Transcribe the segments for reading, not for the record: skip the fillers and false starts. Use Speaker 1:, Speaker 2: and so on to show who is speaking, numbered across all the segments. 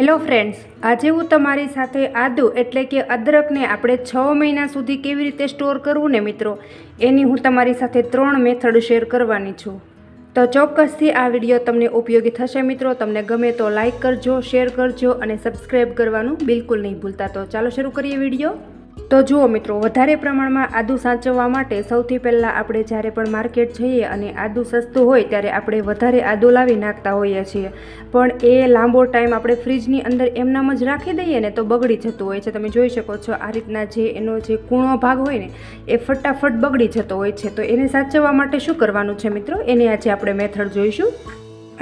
Speaker 1: Hello friends, આજે હું તમારી સાથે આદુ એટલે કે અદરકને આપણે 6 મહિના સુધી કેવી રીતે સ્ટોર કરવું ને મિત્રો, એની હું તમારી સાથે 3 મેથડ શેર કરવાની છું. તો ચોક્કસથી આ વિડીયો તમને ઉપયોગી થશે મિત્રો. તમને ગમે તો લાઈક કરજો, શેર કરજો અને સબસ્ક્રાઈબ કરવાનું બિલકુલ નહીં ભૂલતા. તો ચાલો શરૂ કરીએ વિડીયો. તો જુઓ મિત્રો, વધારે પ્રમાણમાં આદુ સાચવવા માટે સૌથી પહેલાં આપણે જ્યારે પણ માર્કેટ જઈએ અને આદુ સસ્તું હોય ત્યારે આપણે વધારે આદુ લાવી નાખતા હોઈએ છીએ, પણ એ લાંબો ટાઈમ આપણે ફ્રીજની અંદર એમનામ જ રાખી દઈએ ને તો બગડી જતું હોય છે. તમે જોઈ શકો છો આ રીતના એનો જે કૂણો ભાગ હોય ને એ ફટાફટ બગડી જતો હોય છે. તો એને સાચવવા માટે શું કરવાનું છે મિત્રો, એની આજે આપણે મેથડ જોઈશું.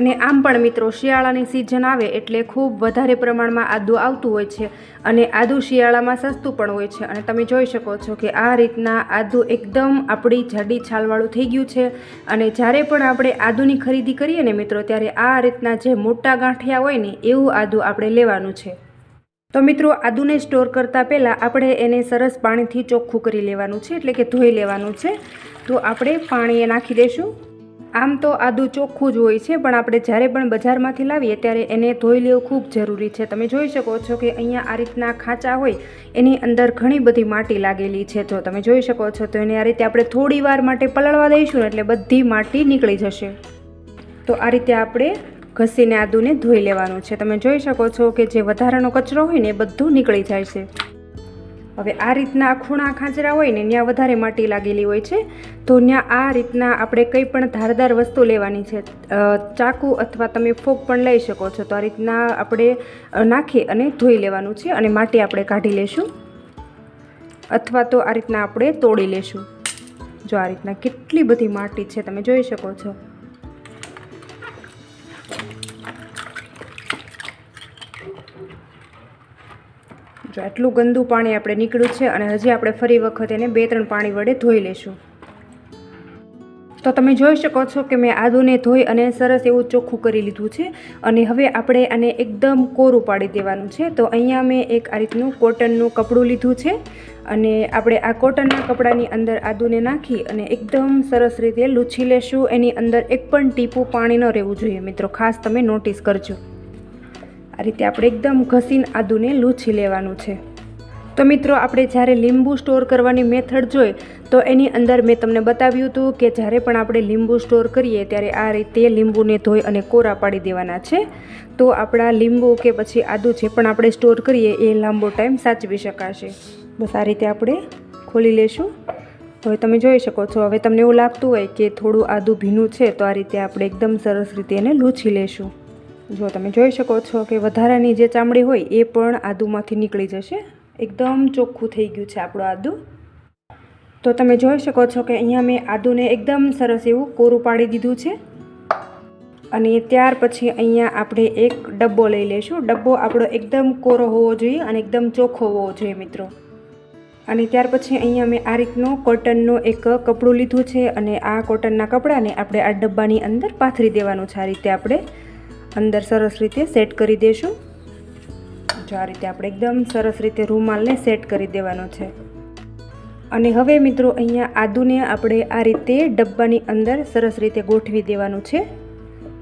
Speaker 1: અને આમ પણ મિત્રો, શિયાળાની સિઝન આવે એટલે ખૂબ વધારે પ્રમાણમાં આદુ આવતું હોય છે અને આદુ શિયાળામાં સસ્તું પણ હોય છે. અને તમે જોઈ શકો છો કે આ રીતના આદુ એકદમ આપણી જાડી છાલવાળું થઈ ગયું છે. અને જ્યારે પણ આપણે આદુની ખરીદી કરીએ ને મિત્રો, ત્યારે આ રીતના જે મોટા ગાંઠિયા હોય ને એવું આદુ આપણે લેવાનું છે. તો મિત્રો, આદુને સ્ટોર કરતાં પહેલાં આપણે એને સરસ પાણીથી ચોખ્ખું કરી લેવાનું છે, એટલે કે ધોઈ લેવાનું છે. તો આપણે પાણીએ નાખી દઈશું. આમ તો આદુ ચોખ્ખું જ હોય છે, પણ આપણે જ્યારે પણ બજારમાંથી લાવીએ ત્યારે એને ધોઈ લેવું ખૂબ જરૂરી છે. તમે જોઈ શકો છો કે અહીંયા આ રીતના ખાંચા હોય એની અંદર ઘણી બધી માટી લાગેલી છે. જો તમે જોઈ શકો છો તો એને આ રીતે આપણે થોડી વાર માટે પલળવા દઈશું ને એટલે બધી માટી નીકળી જશે. તો આ રીતે આપણે ઘસીને આદુને ધોઈ લેવાનું છે. તમે જોઈ શકો છો કે જે વધારાનો કચરો હોય ને એ બધું નીકળી જાય છે. હવે આ રીતના ખૂણા ખાંચરા હોય ને ત્યાં વધારે માટી લાગેલી હોય છે, તો ત્યાં આ રીતના આપણે કંઈ પણ ધારદાર વસ્તુ લેવાની છે. ચાકુ અથવા તમે ફોક પણ લઈ શકો છો. તો આ રીતના આપણે નાખી અને ધોઈ લેવાનું છે અને માટી આપણે કાઢી લેશું, અથવા તો આ રીતના આપણે તોડી લેશું. જો આ રીતના કેટલી બધી માટી છે, તમે જોઈ શકો છો. જો આટલું ગંદુ પાણી આપણે નીકળ્યું છે અને હજી આપણે ફરી વખત એને 2-3 પાણી વડે ધોઈ લેશું. તો તમે જોઈ શકો છો કે મેં આદુને ધોઈ અને સરસ એવું ચોખ્ખું કરી લીધું છે. અને હવે આપણે આને એકદમ કોરું પાડી દેવાનું છે. તો અહીંયા મેં એક આ રીતનું કોટનનું કપડું લીધું છે અને આપણે આ કોટનના કપડાની અંદર આદુને નાખી અને એકદમ સરસ રીતે લૂછી લેશું. એની અંદર એક પણ ટીપું પાણી ન રહેવું જોઈએ મિત્રો, ખાસ તમે નોટિસ કરજો. આ રીતે આપણે એકદમ ઘસીને આદુને લૂછી લેવાનું છે. તો મિત્રો, આપણે જ્યારે લીંબુ સ્ટોર કરવાની મેથડ જોઈ તો એની અંદર મેં તમને બતાવ્યું હતું કે જ્યારે પણ આપણે લીંબુ સ્ટોર કરીએ ત્યારે આ રીતે લીંબુને ધોઈ અને કોરા પાડી દેવાના છે. તો આપણા લીંબુ કે પછી આદુ જે પણ આપણે સ્ટોર કરીએ એ લાંબો ટાઈમ સાચવી શકાશે. બસ આ રીતે આપણે ખોલી લેશું. હવે તમે જોઈ શકો છો, હવે તમને એવું લાગતું હોય કે થોડું આદુ ભીનું છે તો આ રીતે આપણે એકદમ સરસ રીતે એને લૂછી લેશું. જો તમે જોઈ શકો છો કે વધારાની જે ચામડી હોય એ પણ આદુમાંથી નીકળી જશે. એકદમ ચોખ્ખું થઈ ગયું છે આપણું આદુ. તો તમે જોઈ શકો છો કે અહીંયા મેં આદુને એકદમ સરસ એવું કોરું પાડી દીધું છે. અને ત્યાર પછી અહીંયા આપણે એક ડબ્બો લઈ લઈશું. ડબ્બો આપણો એકદમ કોરો હોવો જોઈએ અને એકદમ ચોખ્ખો હોવો જોઈએ મિત્રો. અને ત્યાર પછી અહીંયા મેં આ રીતનું કોટનનું એક કપડું લીધું છે અને આ કોટનના કપડાને આપણે આ ડબ્બાની અંદર પાથરી દેવાનું છે. આ રીતે આપણે અંદર સરસ રીતે સેટ કરી દઈશું. જો આ રીતે આપણે એકદમ સરસ રીતે રૂમાલને સેટ કરી દેવાનો છે. અને હવે મિત્રો, અહીંયા આદુને આપણે આ રીતે ડબ્બાની અંદર સરસ રીતે ગોઠવી દેવાનું છે.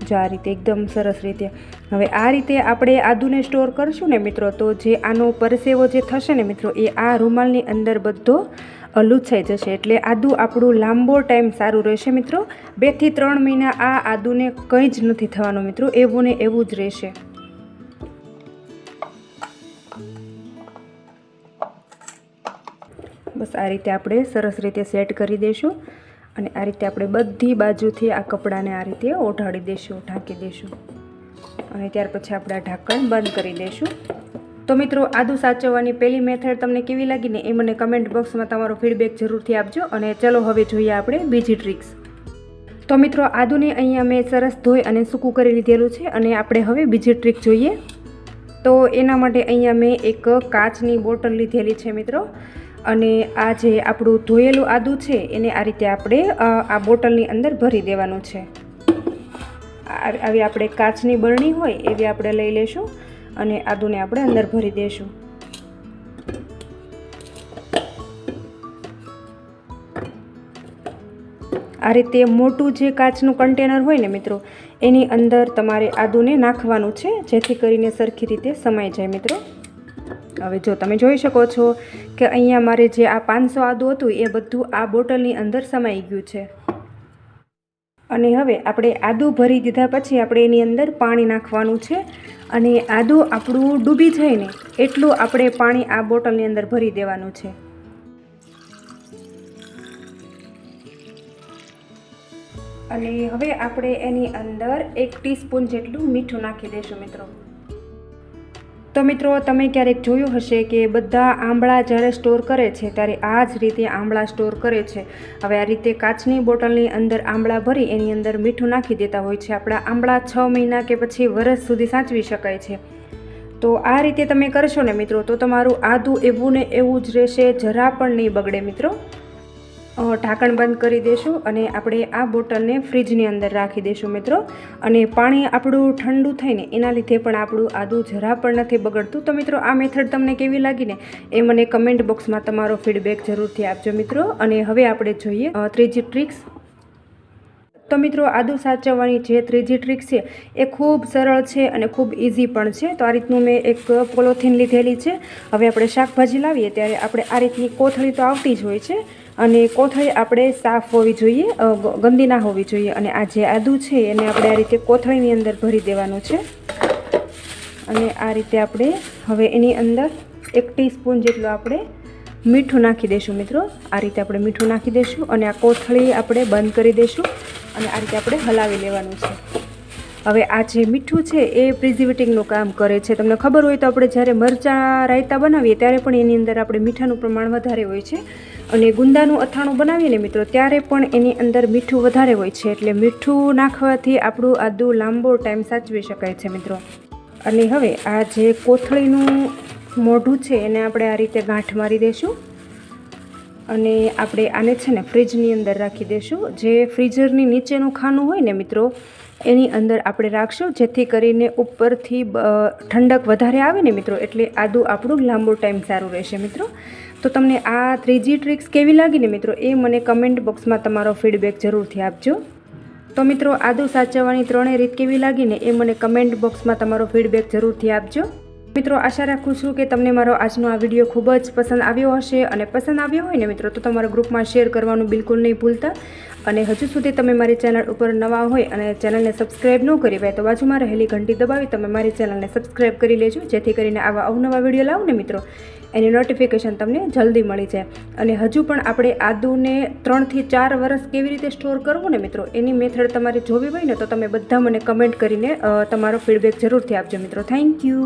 Speaker 1: જો આ રીતે એકદમ સરસ રીતે. હવે આ રીતે આપણે આદુને સ્ટોર કરશું ને મિત્રો, તો જે આનો પરસેવો જે થશે ને મિત્રો, એ આ રૂમાલની અંદર બધો લૂછાઈ જશે. એટલે આદુ આપણું લાંબો ટાઈમ સારું રહેશે મિત્રો. 2 થી 3 મહિના આ આદુને કંઈ જ નથી થવાનું મિત્રો, એવું ને એવું જ રહેશે. બસ આ રીતે આપણે સરસ રીતે સેટ કરી દઈશું. અને આ રીતે આપણે બધી બાજુથી આ કપડાને આ રીતે ઓઢાડી દઈશું, ઢાંકી દઈશું. અને ત્યાર પછી આપણે આ ઢાંકણ બંધ કરી દઈશું. તો મિત્રો, આદુ સાચવવાની પહેલી મેથડ તમને કેવી લાગી ને એ મને કમેન્ટ બોક્સમાં તમારો ફીડબેક જરૂરથી આપજો. અને ચલો હવે જોઈએ આપણે બીજી ટ્રિક્સ. તો મિત્રો, આદુને અહીંયા મેં સરસ ધોઈ અને સૂકું કરી લીધેલું છે અને આપણે હવે બીજી ટ્રીક જોઈએ. તો એના માટે અહીંયા મેં એક કાચની બોટલ લીધેલી છે મિત્રો. અને આ જે આપણું ધોયેલું આદુ છે એને આ રીતે આપણે આ બોટલની અંદર ભરી દેવાનું છે. આવી આપણે કાચની બરણી હોય એવી આપણે લઈ લઈશું અને આદુને આપણે અંદર ભરી દઈશું. આ રીતે મોટું જે કાચનું કન્ટેનર હોય ને મિત્રો, એની અંદર તમારે આદુને નાખવાનું છે, જેથી કરીને સરખી રીતે સમાઈ જાય મિત્રો. હવે જો તમે જોઈ શકો છો કે અહીંયા મારે જે આ 500 આદુ હતું એ બધું આ બોટલની અંદર સમાઈ ગયું છે. અને હવે આપણે આદુ ભરી દીધા પછી આપણે એની અંદર પાણી નાખવાનું છે, અને આદુ આપણું ડૂબી જાય ને એટલું આપણે પાણી આ બોટલની અંદર ભરી દેવાનું છે. અને હવે આપણે એની અંદર 1 ટીસ્પૂન જેટલું મીઠું નાખી દઈશું મિત્રો. તો મિત્રો, તમે ક્યારેક જોયું હશે કે બધા આંબળા જ્યારે સ્ટોર કરે છે ત્યારે આ જ રીતે આંબળા સ્ટોર કરે છે. હવે આ રીતે કાચની બોટલની અંદર આંબળા ભરી એની અંદર મીઠું નાખી દેતા હોય છે. આપણા આંબળા 6 મહિના કે પછી વર્ષ સુધી સાચવી શકાય છે. તો આ રીતે તમે કરશો ને મિત્રો, તો તમારું આદું એવું ને એવું જ રહેશે, જરા પણ નહીં બગડે મિત્રો. ઢાંકણ બંધ કરી દેશું અને આપણે આ બોટલને ફ્રીજની અંદર રાખી દઈશું મિત્રો. અને પાણી આપણું ઠંડુ થઈને એના લીધે પણ આપણું આદું જરા પણ નથી બગડતું. તો મિત્રો, આ મેથડ તમને કેવી લાગીને એ મને કમેન્ટ બોક્સમાં તમારો ફીડબેક જરૂરથી આપજો મિત્રો. અને હવે આપણે જોઈએ ત્રીજી ટ્રિક્સ. તો મિત્રો, આદુ સાચવવાની જે ત્રીજી ટ્રીક છે એ ખૂબ સરળ છે અને ખૂબ ઇઝી પણ છે. તો આ રીતનું મેં એક પોલોથીન લીધેલી છે. હવે આપણે શાકભાજી લાવીએ ત્યારે આપણે આ રીતની કોથળી તો આવતી જ હોય છે, અને કોથળી આપણે સાફ હોવી જોઈએ, ગંદી ના હોવી જોઈએ. અને આ જે આદુ છે એને આપણે આ રીતે કોથળીની અંદર ભરી દેવાનું છે. અને આ રીતે આપણે હવે એની અંદર 1 ટીસ્પૂન જેટલું આપણે મીઠું નાખી દઈશું મિત્રો. આ રીતે આપણે મીઠું નાખી દઈશું અને આ કોથળી આપણે બંધ કરી દઈશું અને આ રીતે આપણે હલાવી લેવાનું છે. હવે આ જે મીઠું છે એ પ્રિઝર્વેટિવનું કામ કરે છે. તમને ખબર હોય તો આપણે જ્યારે મરચાં રાયતા બનાવીએ ત્યારે પણ એની અંદર આપણે મીઠાનું પ્રમાણ વધારે હોય છે, અને ગુંદાનું અથાણું બનાવીએ ને મિત્રો ત્યારે પણ એની અંદર મીઠું વધારે હોય છે. એટલે મીઠું નાખવાથી આપણું આદું લાંબો ટાઈમ સાચવી શકાય છે મિત્રો. અને હવે આ જે કોથળીનું મોઢું છે એને આપણે આ રીતે ગાંઠ મારી દઈશું અને આપણે આને છે ને ફ્રીજની અંદર રાખી દઈશું. જે ફ્રીઝરની નીચેનું ખાનું હોય ને મિત્રો, એની અંદર આપણે રાખશું, જેથી કરીને ઉપરથી ઠંડક વધારે આવે ને મિત્રો, એટલે આદું આપણું લાંબો ટાઈમ સારું રહેશે મિત્રો. તો તમને આ ત્રીજી ટ્રિક્સ કેવી લાગી ને મિત્રો, એ મને કમેન્ટ બોક્સમાં તમારો ફીડબેક જરૂરથી આપજો. તો મિત્રો, આદુ સાચવવાની 3 રીત કેવી લાગી ને એ મને કમેન્ટ બોક્સમાં તમારો ફીડબેક જરૂરથી આપજો. મિત્રો, આશા રાખું છું કે તમને મારો આજનો આ વિડીયો ખૂબ જ પસંદ આવ્યો હશે. અને પસંદ આવ્યો હોય ને મિત્રો, તો તમારા ગ્રુપમાં શેર કરવાનું બિલકુલ નહીં ભૂલતા. અને હજુ સુધી તમે મારી ચેનલ ઉપર નવા હોય અને ચેનલને સબસ્ક્રાઈબ ન કરી હોય તો બાજુમાં રહેલી ઘંટી દબાવી તમે મારી ચેનલને સબસ્ક્રાઈબ કરી લેજો, જેથી કરીને આવા અવનવા વિડીયો લાવું ને મિત્રો એની નોટિફિકેશન તમને જલ્દી મળી જાય. અને હજુ પણ આપણે આદુને 3 થી 4 વર્ષ કેવી રીતે સ્ટોર કરવું ને મિત્રો, એની મેથડ તમારે જોવી હોય ને તો તમે બધા મને કમેન્ટ કરીને તમારો ફીડબેક જરૂરથી આપજો મિત્રો. Thank you.